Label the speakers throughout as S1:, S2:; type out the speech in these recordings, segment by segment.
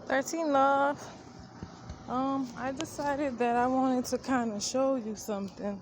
S1: 13 Love. I decided that I wanted to kind of show you something.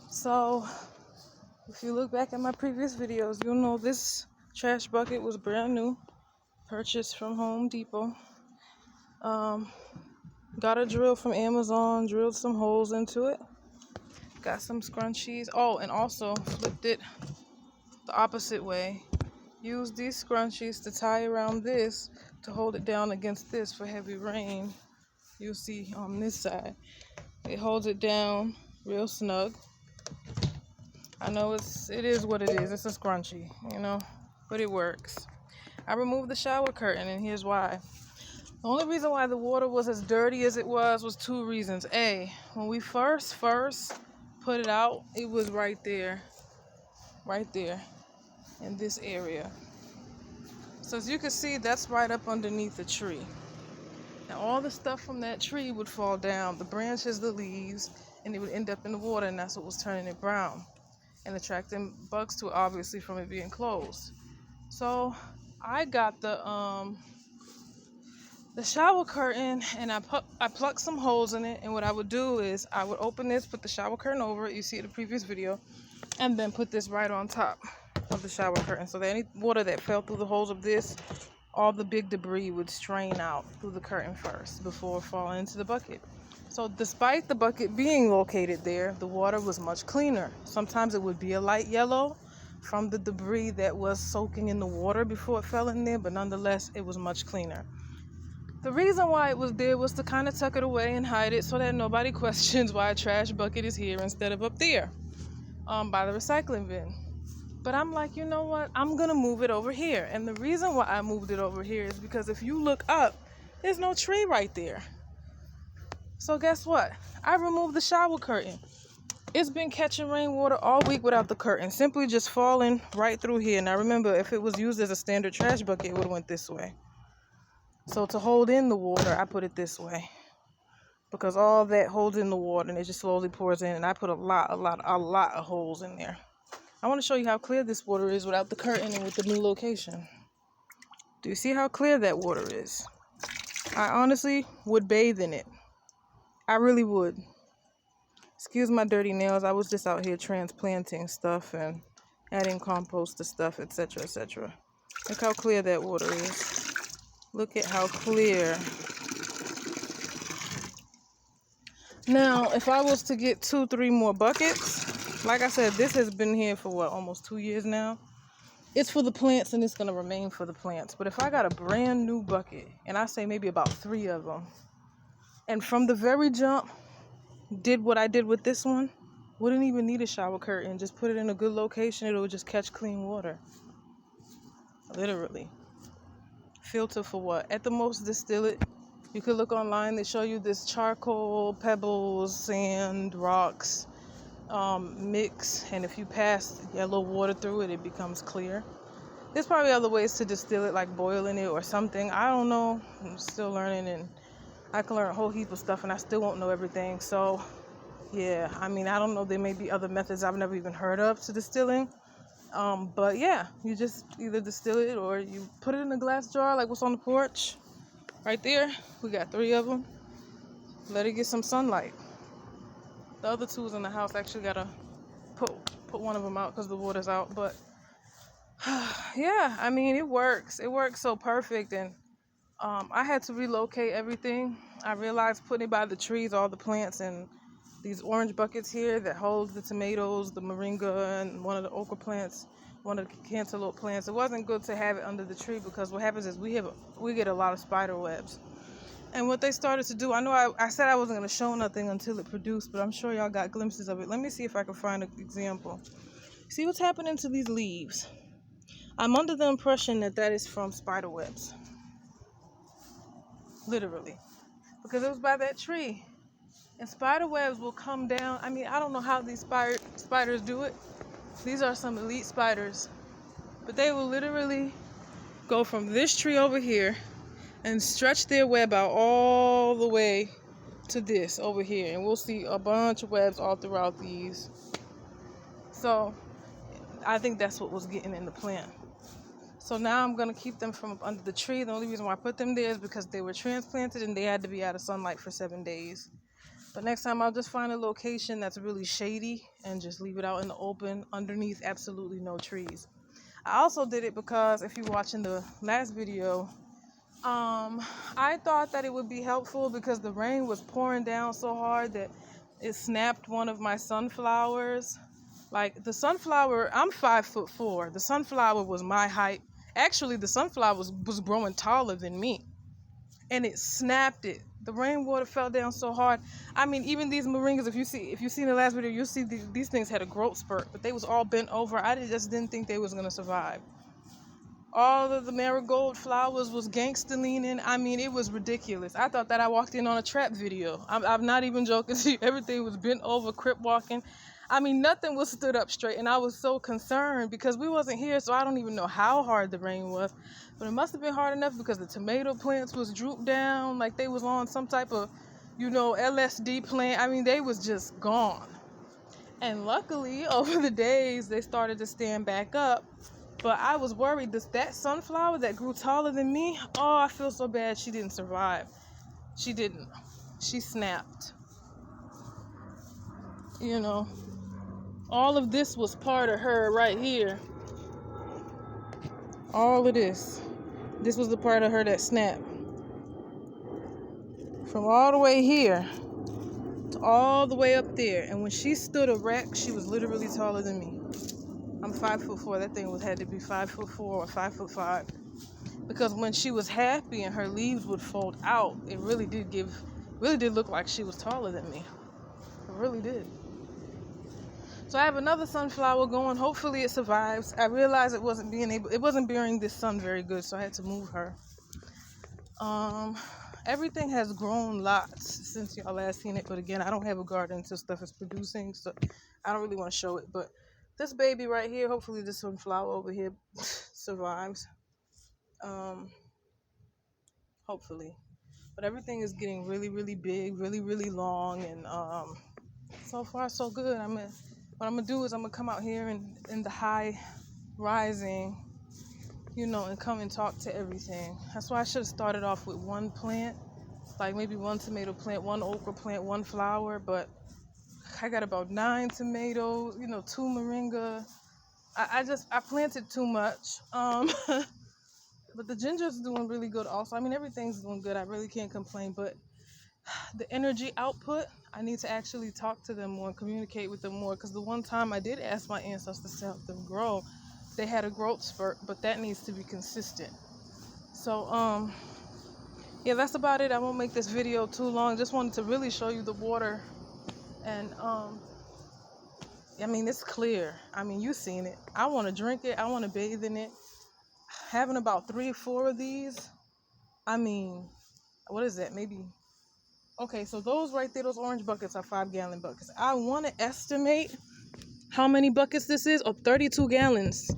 S1: So, if you look back at my previous videos, you'll know this trash bucket was brand new, purchased from Home Depot. Got a drill from Amazon, drilled some holes into it, got some scrunchies. Oh, and also flipped it the opposite way. Used these scrunchies to tie around this to hold it down against this for heavy rain. You'll see on this side, it holds it down real snug. I know it is what it is. It's a scrunchie, but it works. I removed the shower curtain, and here's why. The only reason why the water was as dirty as it was two reasons. A, when we first put it out, it was right there in this area. So as you can see, that's right up underneath the tree. Now all the stuff from that tree would fall down, the branches, the leaves, and it would end up in the water, and that's what was turning it brown and attracting bugs to it, obviously, from it being closed. So I got the shower curtain, and I plucked some holes in it, and what I would do is I would open this, put the shower curtain over it, you see it in the previous video, and then put this right on top of the shower curtain, so that any water that fell through the holes of this, all the big debris would strain out through the curtain first before falling into the bucket. So despite the bucket being located there, the water was much cleaner. Sometimes it would be a light yellow from the debris that was soaking in the water before it fell in there, but nonetheless, it was much cleaner. The reason why it was there was to kind of tuck it away and hide it so that nobody questions why a trash bucket is here instead of up there by the recycling bin. But I'm like, you know what? I'm going to move it over here. And the reason why I moved it over here is because if you look up, there's no tree right there. So guess what? I removed the shower curtain. It's been catching rainwater all week without the curtain, simply just falling right through here. Now remember, if it was used as a standard trash bucket, it would have went this way. So to hold in the water, I put it this way, because all that holds in the water and it just slowly pours in, and I put a lot of holes in there. I want to show you how clear this water is without the curtain and with the new location. Do you see how clear that water is? I honestly would bathe in it. I really would. Excuse my dirty nails. I was just out here transplanting stuff and adding compost to stuff, etc., etc. Look how clear that water is. Look at how clear. Now, if I was to get 2-3 more buckets, like I said, this has been here for almost 2 years now. It's for the plants, and it's going to remain for the plants. But if I got a brand new bucket, and I say maybe about 3 of them, and from the very jump, did what I did with this one, wouldn't even need a shower curtain. Just put it in a good location. It will just catch clean water. Literally. Filter for what? At the most, distill it. You could look online. They show you this charcoal, pebbles, sand, rocks mix, and if you pass yellow water through it, it becomes clear. There's probably other ways to distill it, like boiling it or something. I don't know. I'm still learning, and I can learn a whole heap of stuff, and I still won't know everything. So yeah, I mean, I don't know, there may be other methods I've never even heard of to distilling. But yeah, you just either distill it or you put it in a glass jar like what's on the porch right there. We got 3 of them. Let it get some sunlight. The other 2's in the house. Actually gotta put one of them out because the water's out. But yeah, I mean, it works. It works so perfect. And I had to relocate everything. I realized putting it by the trees, all the plants, and these orange buckets here that holds the tomatoes, the moringa, and one of the okra plants, one of the cantaloupe plants. It wasn't good to have it under the tree because what happens is we get a lot of spider webs. And what they started to do, I know I said I wasn't going to show nothing until it produced, but I'm sure y'all got glimpses of it. Let me see if I can find an example. See what's happening to these leaves? I'm under the impression that is from spider webs. Literally. Because it was by that tree. And spider webs will come down. I mean, I don't know how these spiders do it. These are some elite spiders. But they will literally go from this tree over here and stretch their web out all the way to this over here. And we'll see a bunch of webs all throughout these. So I think that's what was getting in the plant. So now I'm going to keep them from up under the tree. The only reason why I put them there is because they were transplanted and they had to be out of sunlight for 7 days. But next time I'll just find a location that's really shady and just leave it out in the open underneath absolutely no trees. I also did it because if you're watching the last video, I thought that it would be helpful because the rain was pouring down so hard that it snapped one of my sunflowers. Like the sunflower, I'm 5'4". The sunflower was my height. Actually, the sunflower was growing taller than me, and it snapped it. The rainwater fell down so hard. I mean, even these moringas, if you see in the last video, you'll see these things had a growth spurt, but they was all bent over. I just didn't think they was gonna survive. All of the marigold flowers was gangster leaning. I mean, it was ridiculous. I thought that I walked in on a trap video. I'm not even joking to you. Everything was bent over, crip walking. I mean, nothing was stood up straight, and I was so concerned because we wasn't here, so I don't even know how hard the rain was. But it must have been hard enough because the tomato plants was drooped down like they was on some type of, LSD plant. I mean, they was just gone. And luckily, over the days, they started to stand back up. But I was worried that sunflower that grew taller than me, oh, I feel so bad she didn't survive. She didn't. She snapped. All of this was part of her right here. All of this. This was the part of her that snapped. From all the way here to all the way up there. And when she stood erect, she was literally taller than me. I'm 5'4". That thing had to be 5'4" or 5'5". Because when she was happy and her leaves would fold out, it really did look like she was taller than me. It really did. So I have another sunflower going. Hopefully it survives. I realized it wasn't bearing this sun very good, so I had to move her. Everything has grown lots since y'all last seen it, but again, I don't have a garden until stuff is producing, so I don't really want to show it. But this baby right here, hopefully this sunflower over here survives. Hopefully. But everything is getting really, really big, really, really long, and so far so good. What I'm gonna do is I'm gonna come out here in the high rising, and come and talk to everything. That's why I should have started off with one plant, like maybe one tomato plant, one okra plant, one flower, but I got about 9 tomatoes, 2 moringa. I planted too much. But the ginger's doing really good also. I mean, everything's doing good. I really can't complain, but the energy output, I need to actually talk to them more, communicate with them more, because the one time I did ask my ancestors to help them grow, they had a growth spurt, but that needs to be consistent. So yeah, that's about it. I won't make this video too long. Just wanted to really show you the water, and I mean, it's clear. I mean, you've seen it. I want to drink it. I want to bathe in it. Having about 3 or 4 of these, I mean, what is that? Maybe. Okay, so those right there, those orange buckets are 5-gallon buckets. I want to estimate how many buckets this is, 32 gallons.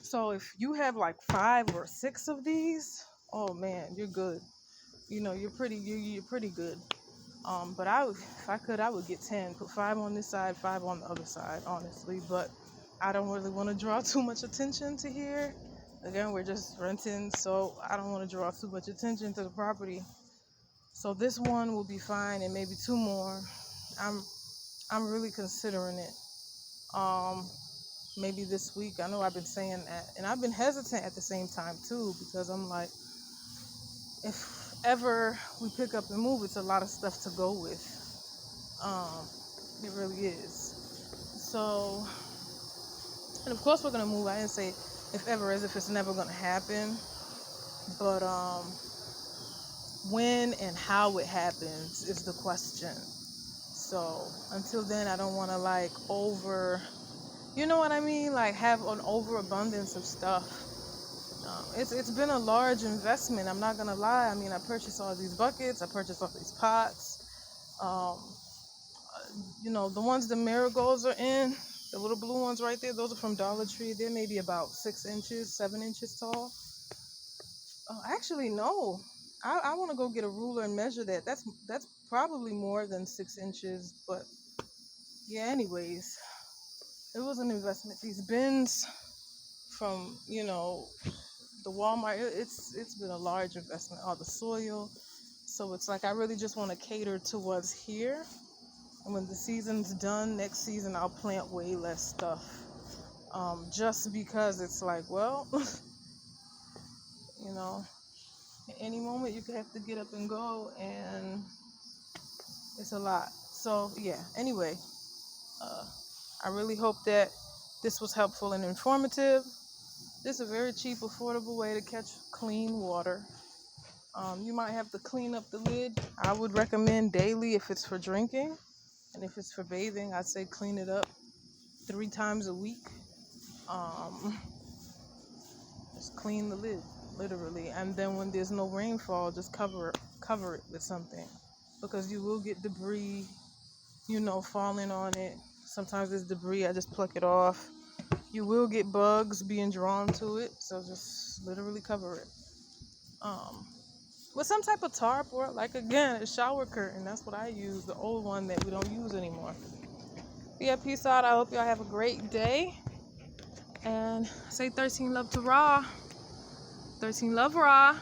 S1: So if you have like 5 or 6 of these, oh man, you're good. You're pretty good. But if I could, I would get 10. Put 5 on this side, 5 on the other side, honestly. But I don't really want to draw too much attention to here. Again, we're just renting, so I don't want to draw too much attention to the property. So this one will be fine, and maybe 2 more. I'm really considering it. Maybe this week. I know I've been saying that, and I've been hesitant at the same time too, because I'm like, if ever we pick up and move, it's a lot of stuff to go with. It really is. So, and of course we're gonna move. I didn't say if ever as if it's never gonna happen, but when and how it happens is the question. So until then, I don't want to you know what I mean? Like have an overabundance of stuff. It's been a large investment. I'm not gonna lie. I mean, I purchased all these buckets. I purchased all these pots. The ones the marigolds are in, the little blue ones right there. Those are from Dollar Tree. They're maybe about 6 inches, 7 inches tall. Actually, no. I want to go get a ruler and measure that. That's probably more than 6 inches. But yeah, anyways, it was an investment. These bins from, you know, the Walmart. It's been a large investment. All the soil. So it's like I really just want to cater to what's here. And when the season's done, next season I'll plant way less stuff. Just because it's like, well, you know, at any moment you could have to get up and go, and it's a lot. So yeah, anyway, I really hope that this was helpful and informative. This is a very cheap, affordable way to catch clean water. You might have to clean up the lid. I would recommend daily if it's for drinking, and if it's for bathing, I'd say clean it up 3 times a week. Just clean the lid, literally. And then when there's no rainfall, just cover it with something, because you will get debris, you know, falling on it. Sometimes it's debris, I just pluck it off. You will get bugs being drawn to it, so just literally cover it. With some type of tarp, or like, again, a shower curtain. That's what I use, the old one that we don't use anymore. But yeah, peace out. I hope y'all have a great day. And say 13 love to Ra. 13 love Ra.